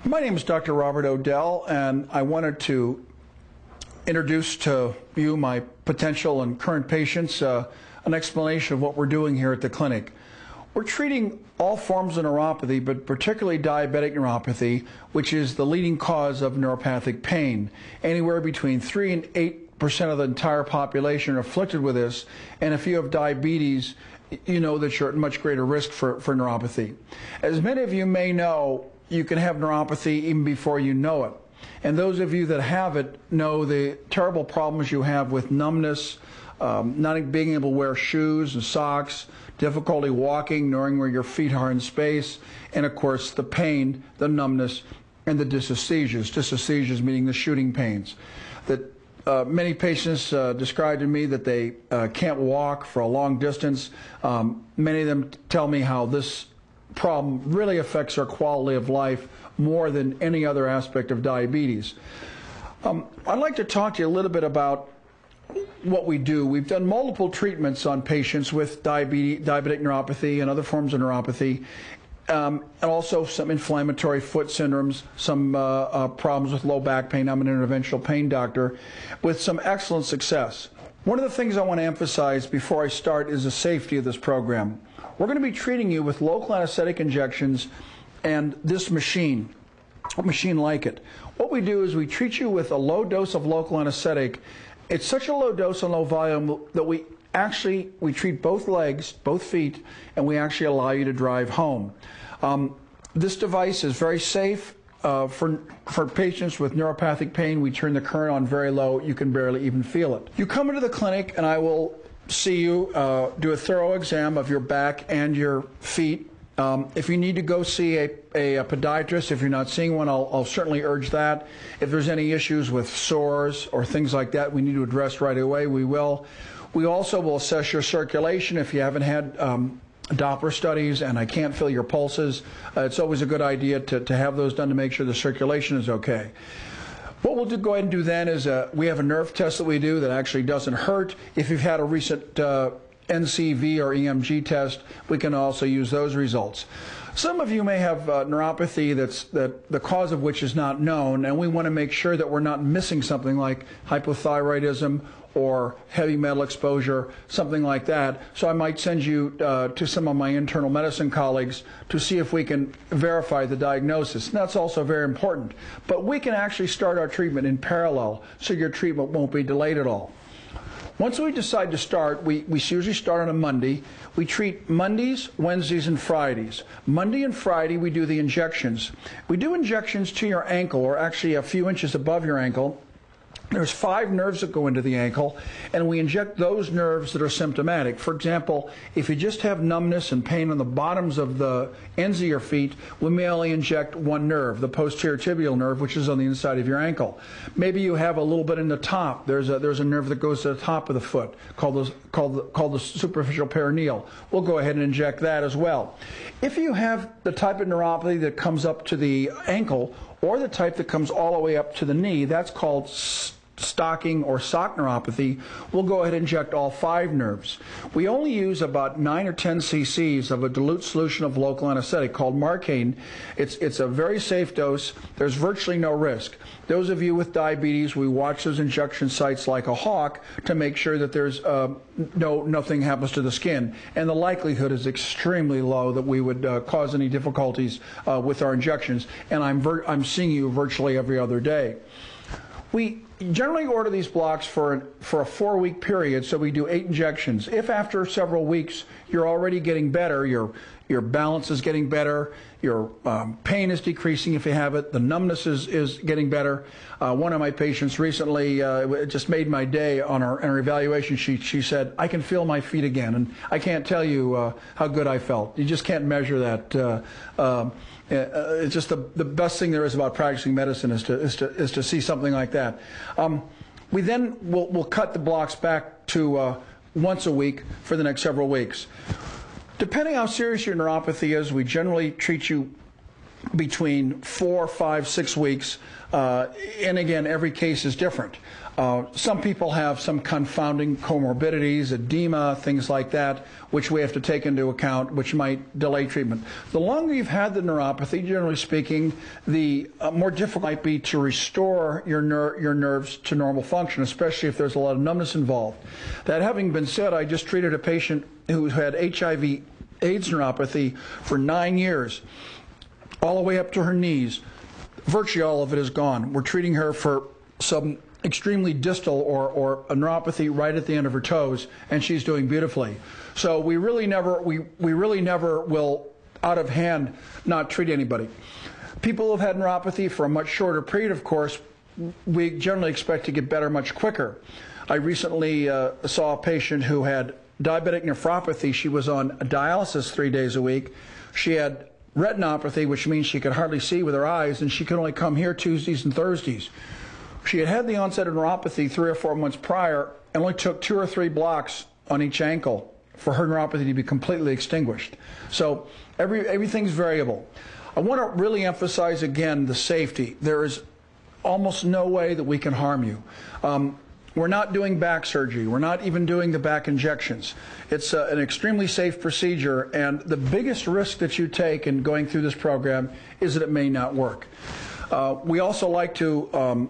My name is Dr. Robert Odell, and I wanted to introduce to you, my potential and current patients, an explanation of what we're doing here at the clinic. We're treating all forms of neuropathy, but particularly diabetic neuropathy, which is the leading cause of neuropathic pain. Anywhere between 3 and 8% of the entire population are afflicted with this, and if you have diabetes, you know that you're at much greater risk for neuropathy. As many of you may know, you can have neuropathy even before you know it. And those of you that have it know the terrible problems you have with numbness, not being able to wear shoes and socks, difficulty walking, knowing where your feet are in space, and of course the pain, the numbness, and the dysesthesias. Dysesthesias meaning the shooting pains. That many patients describe to me that they can't walk for a long distance. Many of them tell me how this problem really affects their quality of life more than any other aspect of diabetes. I'd like to talk to you a little bit about what we do. We've done multiple treatments on patients with diabetic neuropathy and other forms of neuropathy, and also some inflammatory foot syndromes, some problems with low back pain. I'm an interventional pain doctor with some excellent success. One of the things I want to emphasize before I start is the safety of this program. We're going to be treating you with local anesthetic injections and this machine, a machine like it. What we do is we treat you with a low dose of local anesthetic. It's such a low dose and low volume that we treat both legs, both feet, and we actually allow you to drive home. This device is very safe. For patients with neuropathic pain, we turn the current on very low. You can barely even feel it. You come into the clinic and I will see you, do a thorough exam of your back and your feet. If you need to go see a podiatrist, if you're not seeing one, I'll certainly urge that. If there's any issues with sores or things like that we need to address right away, we will. We also will assess your circulation. If you haven't had Doppler studies and I can't feel your pulses, it's always a good idea to have those done to make sure the circulation is okay. What we'll go ahead and do then is we have a nerve test that we do that actually doesn't hurt. If you've had a recent NCV or EMG test, we can also use those results. Some of you may have neuropathy that the cause of which is not known, and we want to make sure that we're not missing something like hypothyroidism or heavy metal exposure, something like that. So I might send you to some of my internal medicine colleagues to see if we can verify the diagnosis. And that's also very important. But we can actually start our treatment in parallel, so your treatment won't be delayed at all. Once we decide to start, we usually start on a Monday. We treat Mondays, Wednesdays, and Fridays. Monday and Friday, we do the injections. We do injections to your ankle, or actually a few inches above your ankle. There's 5 nerves that go into the ankle, and we inject those nerves that are symptomatic. For example, if you just have numbness and pain on the bottoms of the ends of your feet, we may only inject one nerve, the posterior tibial nerve, which is on the inside of your ankle. Maybe you have a little bit in the top. There's a nerve that goes to the top of the foot called the superficial perineal. We'll go ahead and inject that as well. If you have the type of neuropathy that comes up to the ankle, or the type that comes all the way up to the knee, that's called stocking or sock neuropathy, we'll go ahead and inject all 5 nerves. We only use about 9 or 10 cc's of a dilute solution of local anesthetic called Marcaine. It's a very safe dose. There's virtually no risk. Those of you with diabetes, we watch those injection sites like a hawk to make sure that there's nothing happens to the skin. And the likelihood is extremely low that we would cause any difficulties with our injections. And I'm seeing you virtually every other day. We generally order these blocks for a 4-week period, so we do 8 injections. If after several weeks you're already getting better, your balance is getting better, your pain is decreasing if you have it, the numbness is getting better. One of my patients recently, it just made my day on her evaluation sheet. She said, "I can feel my feet again," and I can't tell you how good I felt. You just can't measure that. It's just the best thing there is about practicing medicine is to see something like that. We then will cut the blocks back to once a week for the next several weeks. Depending how serious your neuropathy is, we generally treat you between 4, 5, 6 weeks. And again, every case is different. Some people have some confounding comorbidities, edema, things like that, which we have to take into account, which might delay treatment. The longer you've had the neuropathy, generally speaking, the more difficult it might be to restore your nerves to normal function, especially if there's a lot of numbness involved. That having been said, I just treated a patient who had HIV/AIDS neuropathy for 9 years, all the way up to her knees. Virtually all of it is gone. We're treating her for some extremely distal or a neuropathy right at the end of her toes, and she's doing beautifully. So we really never will, out of hand, not treat anybody. People who have had neuropathy for a much shorter period, of course, we generally expect to get better much quicker. I recently saw a patient who had diabetic nephropathy. She was on dialysis 3 days a week. She had retinopathy, which means she could hardly see with her eyes, and she could only come here Tuesdays and Thursdays. She had the onset of neuropathy 3 or 4 months prior and only took 2 or 3 blocks on each ankle for her neuropathy to be completely extinguished. So everything's variable. I want to really emphasize again the safety. There is almost no way that we can harm you. We're not doing back surgery. We're not even doing the back injections. It's an extremely safe procedure, and the biggest risk that you take in going through this program is that it may not work. We also like to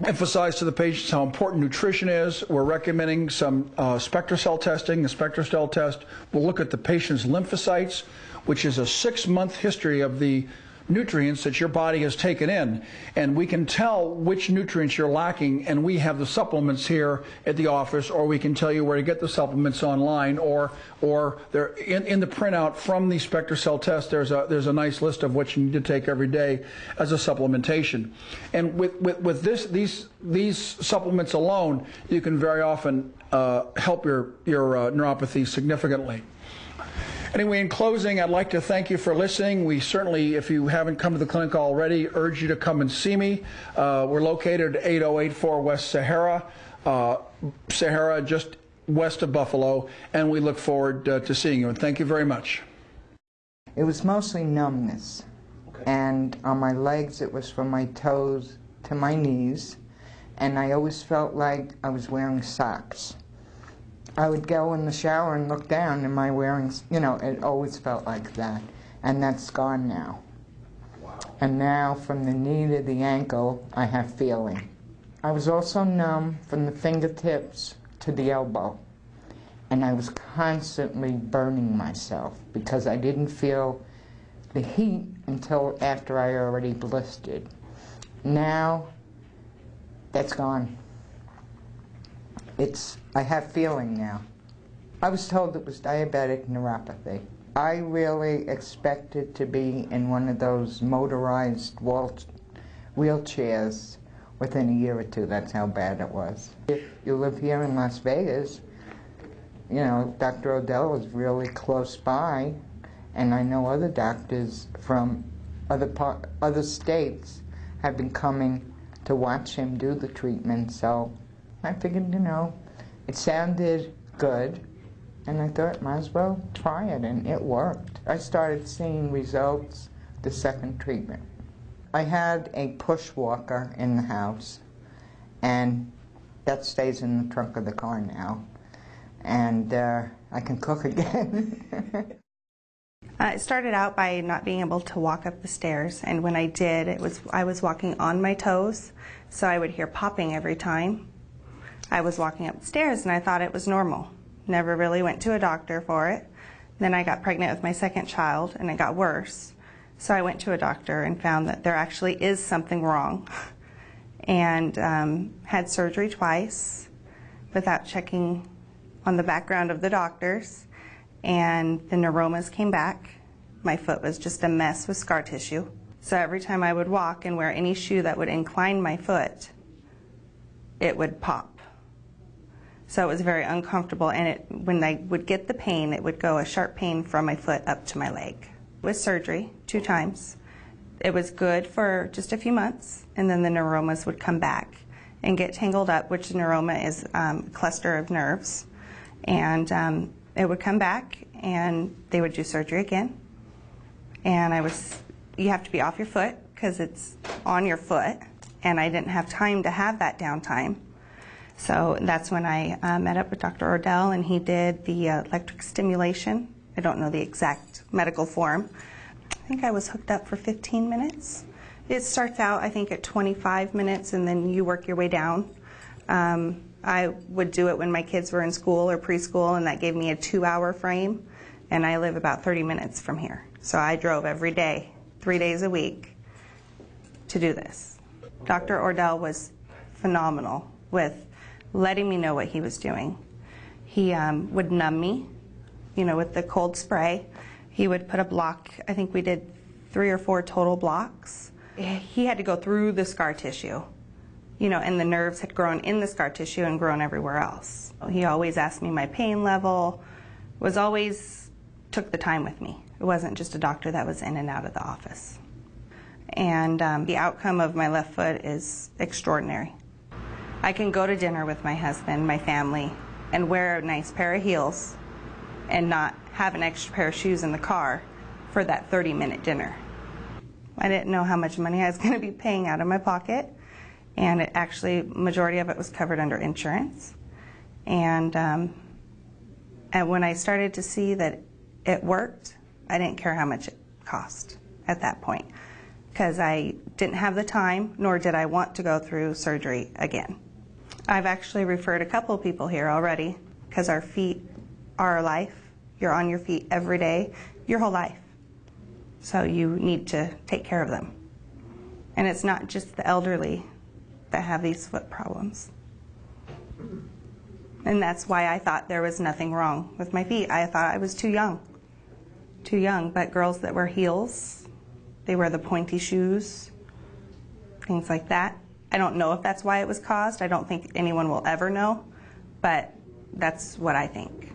emphasize to the patients how important nutrition is. We're recommending some SpectraCell testing. The SpectraCell test will look at the patient's lymphocytes, which is a 6-month history of the nutrients that your body has taken in, and we can tell which nutrients you're lacking, and we have the supplements here at the office, or we can tell you where to get the supplements online, or they're in the printout from the SpectraCell test. There's a nice list of what you need to take every day as a supplementation. And with these supplements alone, you can very often help your neuropathy significantly. Anyway, in closing, I'd like to thank you for listening. We certainly, if you haven't come to the clinic already, urge you to come and see me. We're located at 8084 West Sahara, just west of Buffalo, and we look forward to seeing you. And thank you very much. It was mostly numbness, and on my legs it was from my toes to my knees, and I always felt like I was wearing socks. I would go in the shower and look down, am I wearing, it always felt like that. And that's gone now. Wow. And now from the knee to the ankle, I have feeling. I was also numb from the fingertips to the elbow. And I was constantly burning myself because I didn't feel the heat until after I already blistered. Now, that's gone. I have feeling now. I was told it was diabetic neuropathy. I really expected to be in one of those motorized wheelchairs within a year or two. That's how bad it was. If you live here in Las Vegas, Dr. Odell was really close by, and I know other doctors from other states have been coming to watch him do the treatment, so I figured, it sounded good, and I thought, might as well try it, and it worked. I started seeing results the second treatment. I had a push walker in the house, and that stays in the trunk of the car now, and I can cook again. It started out by not being able to walk up the stairs, and when I did, I was walking on my toes, so I would hear popping every time I was walking up the stairs, and I thought it was normal. Never really went to a doctor for it. Then I got pregnant with my second child, and it got worse. So I went to a doctor and found that there actually is something wrong, and had surgery twice without checking on the background of the doctors, and the neuromas came back. My foot was just a mess with scar tissue. So every time I would walk and wear any shoe that would incline my foot, it would pop. So it was very uncomfortable, and when I would get the pain, it would go a sharp pain from my foot up to my leg. With surgery 2 times, it was good for just a few months, and then the neuromas would come back and get tangled up, which the neuroma is a cluster of nerves, and it would come back, and they would do surgery again, and I was you have to be off your foot because it's on your foot, and I didn't have time to have that downtime. So that's when I met up with Dr. Odell, and he did the electric stimulation. I don't know the exact medical form. I think I was hooked up for 15 minutes. It starts out, I think, at 25 minutes, and then you work your way down. I would do it when my kids were in school or preschool, and that gave me a 2-hour frame, and I live about 30 minutes from here. So I drove every day, 3 days a week, to do this. Dr. Odell was phenomenal with letting me know what he was doing. He would numb me, with the cold spray. He would put a block. I think we did 3 or 4 total blocks. He had to go through the scar tissue, and the nerves had grown in the scar tissue and grown everywhere else. He always asked me my pain level, took the time with me. It wasn't just a doctor that was in and out of the office. And the outcome of my left foot is extraordinary. I can go to dinner with my husband, my family, and wear a nice pair of heels and not have an extra pair of shoes in the car for that 30-minute dinner. I didn't know how much money I was going to be paying out of my pocket, and majority of it was covered under insurance. And when I started to see that it worked, I didn't care how much it cost at that point, because I didn't have the time, nor did I want to go through surgery again. I've actually referred a couple of people here already, because our feet are our life. You're on your feet every day, your whole life. So you need to take care of them. And it's not just the elderly that have these foot problems. And that's why I thought there was nothing wrong with my feet. I thought I was too young. But girls that wear heels, they wear the pointy shoes, things like that. I don't know if that's why it was caused. I don't think anyone will ever know, but that's what I think.